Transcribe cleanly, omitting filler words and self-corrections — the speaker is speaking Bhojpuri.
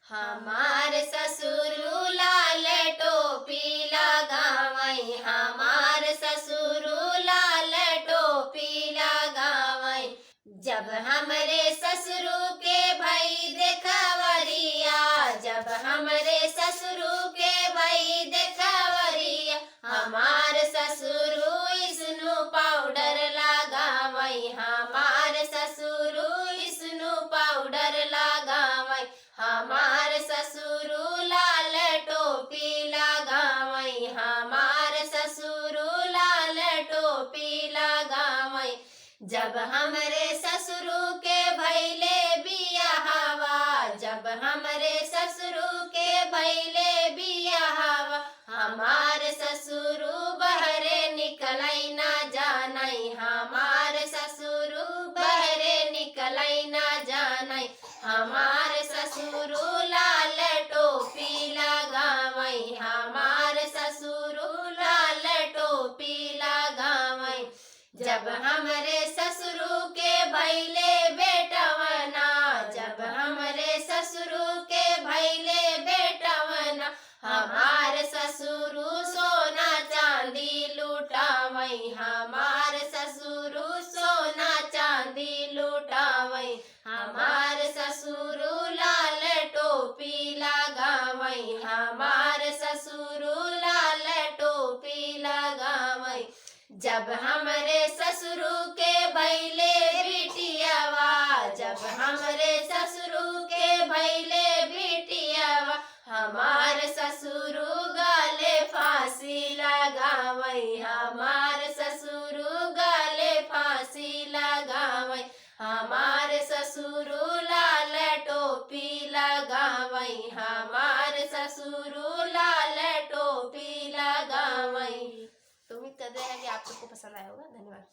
हमार ससुरु लाल टोपी लगावई, हमार ससुरु लाल टोपी लगावई। जब हमरे ससुरु के भई देखवरिया, जब हमरे ससुरु के भई देखवरिया, हमार ससुरु स्नो पाउडर लगावई, हमार ससुरु स्नो पाउडर लगावई। हमार ससुरु लाल टोपी लगावई, हमार ससुरु लाल टोपी लगावई। जब हमरे ससुरु के भैले बियाहवा, जब हमरे ससुरु के भैले बियाहवा, हमार ससुरु बहरे निकलई ना जानई, हमार ससुरु बहरे निकलई ना जानई। हमार ससुरु लाल टोपी लगावई, हमार ससुरु लाल टोपी लगावई। जब हमरे ससुरु के भैले बेटवना, जब हमरे ससुरु के भैले बेटवना, हमार ससुरु सोना चांदी लुटावई, हमार ससुरु सोना चांदी लुटावई। हमार ससुरु लाल टोपी लगावई, हमार ससुरु लाल टोपी लगावई। जब हमरे ससुरु के भैले बिटियावा, जब हमरे ससुरु के भैले बिटियावा, हमार ससुरु गले फांसी लगावई, हमार ससुरु गले फांसी लगावई। हमार ससुरु लाल टोपी लगावई, हमार ससुरु लाल टोपी लगावई। तो उम्मीद कर रहे हैं कि आप सबको पसंद आया होगा। धन्यवाद।